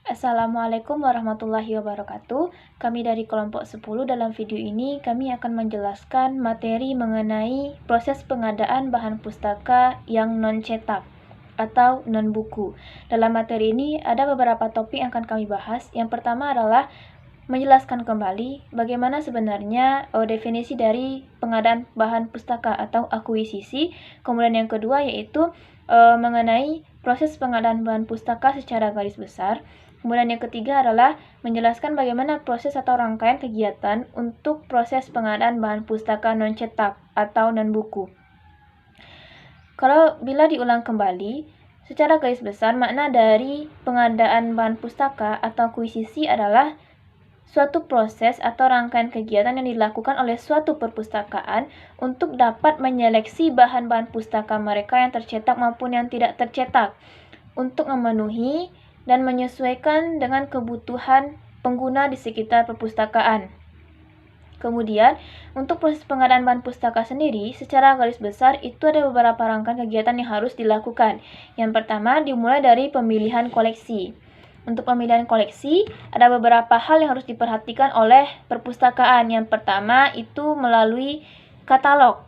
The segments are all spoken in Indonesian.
Assalamualaikum warahmatullahi wabarakatuh. Kami dari kelompok 10 dalam video ini kami akan menjelaskan materi mengenai proses pengadaan bahan pustaka yang non-cetak atau non-buku. Dalam materi ini ada beberapa topik yang akan kami bahas. Yang pertama adalah menjelaskan kembali bagaimana sebenarnya definisi dari pengadaan bahan pustaka atau akuisisi. Kemudian yang kedua yaitu mengenai proses pengadaan bahan pustaka secara garis besar. Kemudian yang ketiga adalah menjelaskan bagaimana proses atau rangkaian kegiatan untuk proses pengadaan bahan pustaka non-cetak atau non-buku. Kalau bila diulang kembali, secara garis besar makna dari pengadaan bahan pustaka atau akuisisi adalah suatu proses atau rangkaian kegiatan yang dilakukan oleh suatu perpustakaan untuk dapat menyeleksi bahan-bahan pustaka mereka yang tercetak maupun yang tidak tercetak untuk memenuhi dan menyesuaikan dengan kebutuhan pengguna di sekitar perpustakaan. Kemudian, untuk proses pengadaan bahan pustaka sendiri, secara garis besar itu ada beberapa rangkaian kegiatan yang harus dilakukan. Yang pertama, dimulai dari pemilihan koleksi. Untuk pemilihan koleksi, ada beberapa hal yang harus diperhatikan oleh perpustakaan. Yang pertama, itu melalui katalog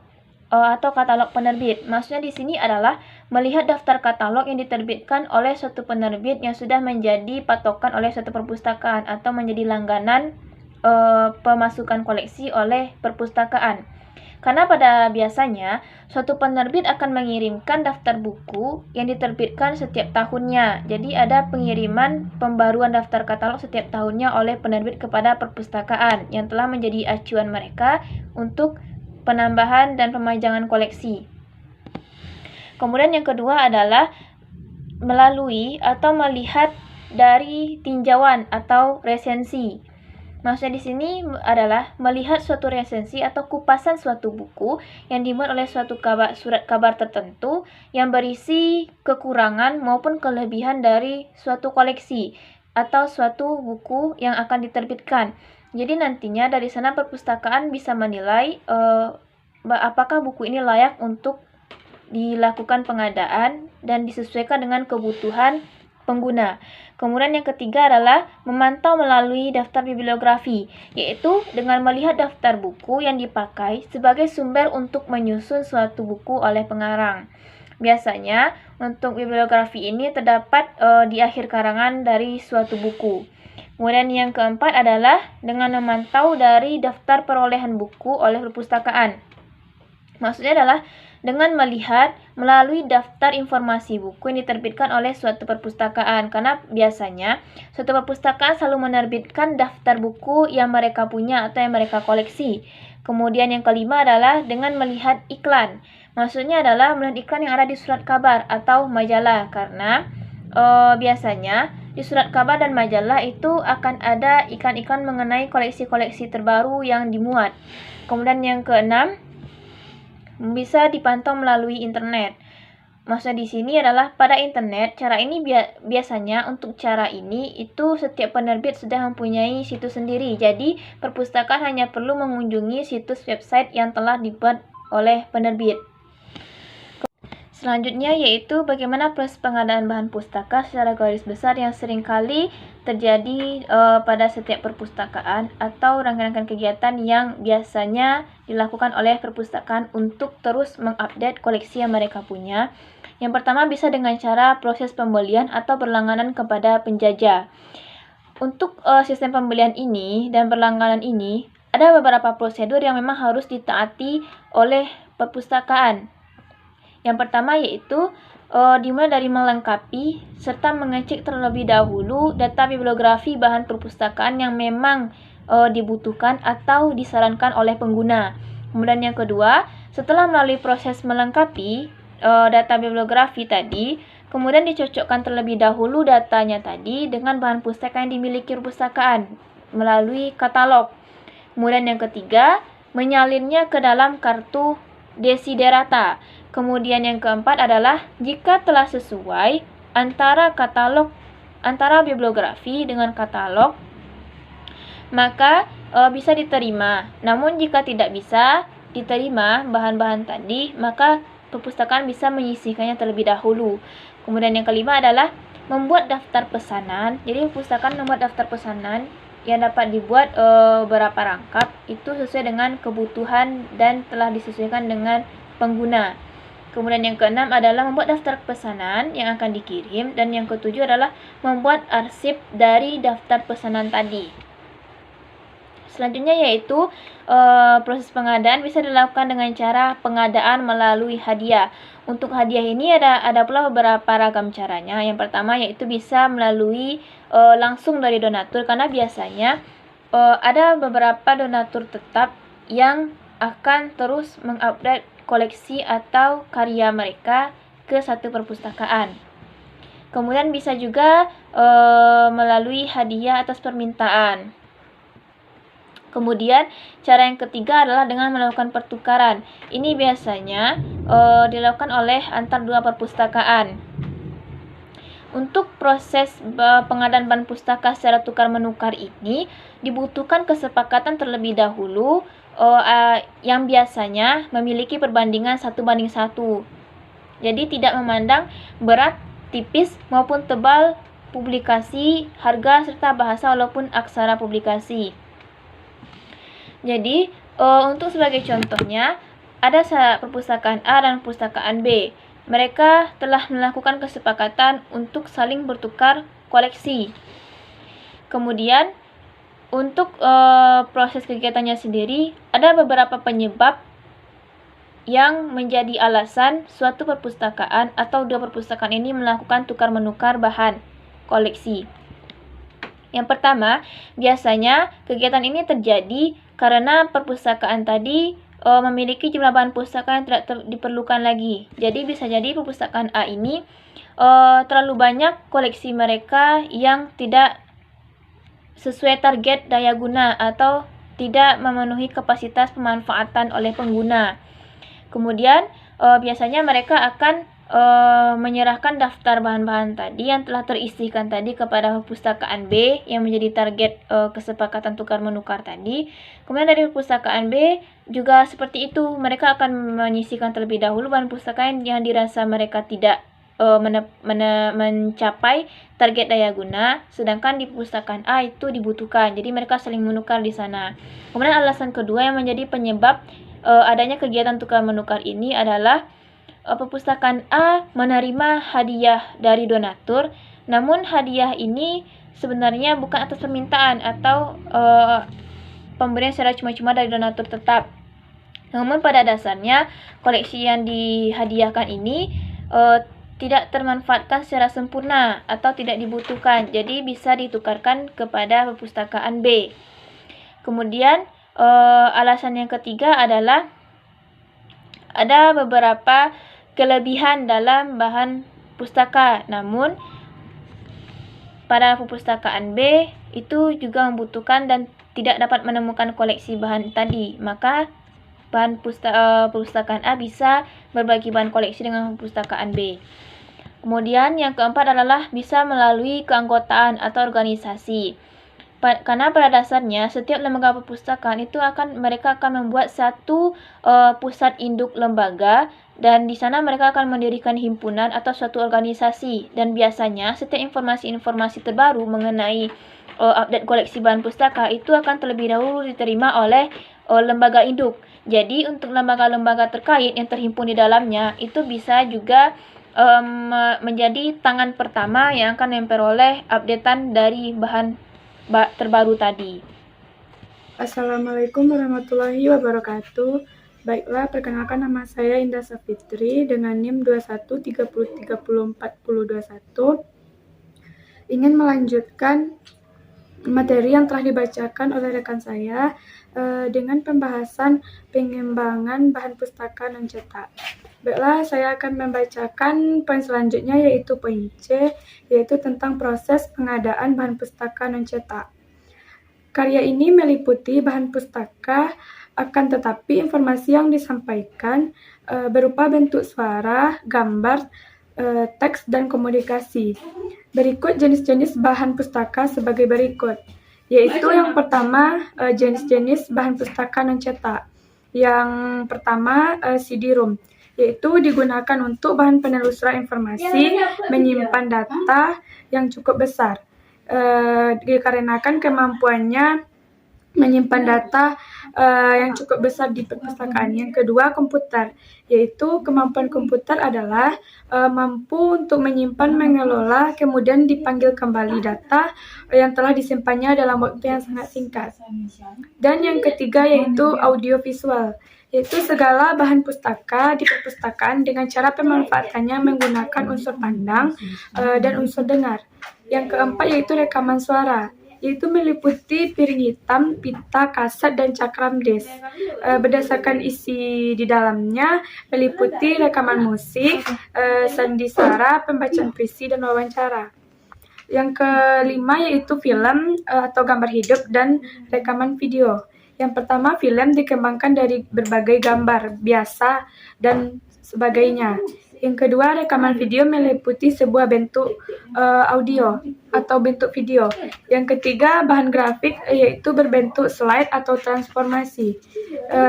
atau katalog penerbit. Maksudnya di sini adalah melihat daftar katalog yang diterbitkan oleh suatu penerbit yang sudah menjadi patokan oleh suatu perpustakaan atau menjadi langganan pemasukan koleksi oleh perpustakaan. Karena pada biasanya suatu penerbit akan mengirimkan daftar buku yang diterbitkan setiap tahunnya. Jadi ada pengiriman pembaruan daftar katalog setiap tahunnya oleh penerbit kepada perpustakaan yang telah menjadi acuan mereka untuk penambahan dan pemajangan koleksi. Kemudian yang kedua adalah melalui atau melihat dari tinjauan atau resensi. Maksudnya di sini adalah melihat suatu resensi atau kupasan suatu buku yang dimuat oleh suatu surat kabar tertentu yang berisi kekurangan maupun kelebihan dari suatu koleksi atau suatu buku yang akan diterbitkan. Jadi nantinya dari sana perpustakaan bisa menilai apakah buku ini layak untuk dilakukan pengadaan dan disesuaikan dengan kebutuhan pengguna. Kemudian yang ketiga adalah memantau melalui daftar bibliografi, yaitu dengan melihat daftar buku yang dipakai sebagai sumber untuk menyusun suatu buku oleh pengarang. Biasanya untuk bibliografi ini terdapat di akhir karangan dari suatu buku. Kemudian yang keempat adalah dengan memantau dari daftar perolehan buku oleh perpustakaan. Maksudnya adalah dengan melihat melalui daftar informasi buku yang diterbitkan oleh suatu perpustakaan. Karena biasanya suatu perpustakaan selalu menerbitkan daftar buku yang mereka punya atau yang mereka koleksi. Kemudian yang kelima adalah dengan melihat iklan. Maksudnya adalah melihat iklan yang ada di surat kabar atau majalah. Karena biasanya di surat kabar dan majalah itu akan ada iklan-iklan mengenai koleksi-koleksi terbaru yang dimuat. Kemudian yang keenam, bisa dipantau melalui internet. Maksudnya di sini adalah pada internet, cara ini biasanya untuk cara ini itu setiap penerbit sudah mempunyai situs sendiri. Jadi perpustakaan hanya perlu mengunjungi situs website yang telah dibuat oleh penerbit. Selanjutnya yaitu bagaimana proses pengadaan bahan pustaka secara garis besar yang seringkali terjadi pada setiap perpustakaan atau rangkaian kegiatan yang biasanya dilakukan oleh perpustakaan untuk terus mengupdate koleksi yang mereka punya. Yang pertama bisa dengan cara proses pembelian atau berlangganan kepada penjajah. Untuk sistem pembelian ini dan berlangganan ini ada beberapa prosedur yang memang harus ditaati oleh perpustakaan. Yang pertama yaitu dimulai dari melengkapi serta mengecek terlebih dahulu data bibliografi bahan perpustakaan yang memang dibutuhkan atau disarankan oleh pengguna. Kemudian yang kedua, setelah melalui proses melengkapi data bibliografi tadi, kemudian dicocokkan terlebih dahulu datanya tadi dengan bahan pustaka yang dimiliki perpustakaan melalui katalog. Kemudian yang ketiga, menyalinnya ke dalam kartu desiderata. Kemudian yang keempat adalah jika telah sesuai antara bibliografi dengan katalog, maka bisa diterima. Namun jika tidak bisa diterima bahan-bahan tadi, maka perpustakaan bisa menyisihkannya terlebih dahulu. Kemudian yang kelima adalah membuat daftar pesanan. Jadi perpustakaan membuat daftar pesanan yang dapat dibuat berapa rangkap itu sesuai dengan kebutuhan dan telah disesuaikan dengan pengguna. Kemudian yang keenam adalah membuat daftar pesanan yang akan dikirim, dan yang ketujuh adalah membuat arsip dari daftar pesanan tadi. Selanjutnya yaitu proses pengadaan bisa dilakukan dengan cara pengadaan melalui hadiah. Untuk hadiah ini ada pula beberapa ragam caranya. Yang pertama yaitu bisa melalui langsung dari donatur, karena biasanya ada beberapa donatur tetap yang akan terus mengupdate koleksi atau karya mereka ke satu perpustakaan. Kemudian bisa juga melalui hadiah atas permintaan. Kemudian cara yang ketiga adalah dengan melakukan pertukaran. Ini biasanya dilakukan oleh antar dua perpustakaan. Untuk proses pengadaan bahan pustaka secara tukar-menukar ini dibutuhkan kesepakatan terlebih dahulu yang biasanya memiliki perbandingan 1:1. Jadi tidak memandang berat, tipis maupun tebal publikasi, harga serta bahasa walaupun aksara publikasi. Jadi untuk sebagai contohnya ada perpustakaan A dan perpustakaan B. Mereka telah melakukan kesepakatan untuk saling bertukar koleksi. Kemudian untuk proses kegiatannya sendiri ada beberapa penyebab yang menjadi alasan suatu perpustakaan atau dua perpustakaan ini melakukan tukar-menukar bahan koleksi. Yang pertama, biasanya kegiatan ini terjadi karena perpustakaan tadi memiliki jumlah bahan pustaka yang tidak diperlukan lagi. Jadi bisa jadi perpustakaan A ini terlalu banyak koleksi mereka yang tidak sesuai target daya guna atau tidak memenuhi kapasitas pemanfaatan oleh pengguna. Kemudian biasanya mereka akan menyerahkan daftar bahan-bahan tadi yang telah terisikan tadi kepada perpustakaan B yang menjadi target kesepakatan tukar-menukar tadi. Kemudian dari perpustakaan B juga seperti itu, mereka akan menyisihkan terlebih dahulu bahan pustaka yang dirasa mereka tidak mencapai target daya guna, sedangkan di perpustakaan A itu dibutuhkan. Jadi mereka saling menukar di sana. Kemudian alasan kedua yang menjadi penyebab adanya kegiatan tukar-menukar ini adalah perpustakaan A menerima hadiah dari donatur, namun hadiah ini sebenarnya bukan atas permintaan atau pemberian secara cuma-cuma dari donatur tetap. Namun pada dasarnya koleksi yang dihadiahkan ini tidak termanfaatkan secara sempurna atau tidak dibutuhkan, jadi bisa ditukarkan kepada perpustakaan B. Kemudian alasan yang ketiga adalah ada beberapa kelebihan dalam bahan pustaka, namun pada perpustakaan B itu juga membutuhkan dan tidak dapat menemukan koleksi bahan tadi, maka bahan perpustakaan A bisa berbagi bahan koleksi dengan perpustakaan B. Kemudian yang keempat adalah bisa melalui keanggotaan atau organisasi. Karena pada dasarnya setiap lembaga perpustakaan itu mereka akan membuat satu pusat induk lembaga, dan di sana mereka akan mendirikan himpunan atau suatu organisasi, dan biasanya setiap informasi-informasi terbaru mengenai update koleksi bahan pustaka itu akan terlebih dahulu diterima oleh lembaga induk. Jadi untuk lembaga-lembaga terkait yang terhimpun di dalamnya itu bisa juga menjadi tangan pertama yang akan memperoleh updatean dari bahan terbaru tadi. Assalamualaikum warahmatullahi wabarakatuh. Baiklah, perkenalkan nama saya Indah Safitri dengan NIM 2130304021. Ingin melanjutkan materi yang telah dibacakan oleh rekan saya dengan pembahasan pengembangan bahan pustaka non-cetak. Baiklah, saya akan membacakan poin selanjutnya, yaitu poin C, yaitu tentang proses pengadaan bahan pustaka non-cetak. Karya ini meliputi bahan pustaka, akan tetapi informasi yang disampaikan berupa bentuk suara, gambar, teks, dan komunikasi. Berikut jenis-jenis bahan pustaka sebagai berikut, yaitu yang pertama jenis-jenis bahan pustaka non-cetak. Yang pertama CD-ROM. yaitu digunakan untuk bahan penelusuran informasi, menyimpan data yang cukup besar. Dikarenakan kemampuannya menyimpan data yang cukup besar di perpustakaan. Yang kedua, komputer, yaitu kemampuan komputer adalah mampu untuk menyimpan, mengelola, kemudian dipanggil kembali data yang telah disimpannya dalam waktu yang sangat singkat. Dan yang ketiga yaitu audiovisual, yaitu segala bahan pustaka di perpustakaan dengan cara pemanfaatannya menggunakan unsur pandang dan unsur dengar. Yang keempat yaitu rekaman suara, yaitu meliputi piring hitam, pita, kaset, dan cakram disk. Berdasarkan isi di dalamnya meliputi rekaman musik, sandi suara, pembacaan puisi, dan wawancara. Yang kelima yaitu film atau gambar hidup dan rekaman video. Yang pertama, film dikembangkan dari berbagai gambar biasa dan sebagainya. Yang kedua, rekaman video meliputi sebuah bentuk audio atau bentuk video. Yang ketiga, bahan grafik yaitu berbentuk slide atau transformasi.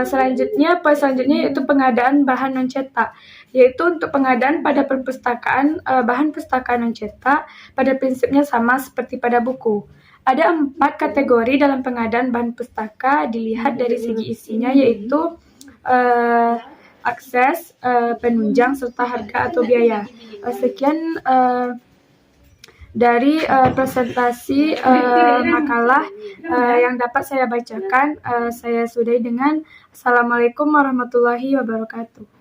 Selanjutnya yaitu pengadaan bahan non-cetak, yaitu untuk pengadaan pada perpustakaan bahan pustaka non-cetak pada prinsipnya sama seperti pada buku. Ada 4 kategori dalam pengadaan bahan pustaka dilihat dari segi isinya, yaitu akses, penunjang, serta harga atau biaya. Sekian dari presentasi makalah yang dapat saya bacakan. Saya sudahi dengan Assalamualaikum warahmatullahi wabarakatuh.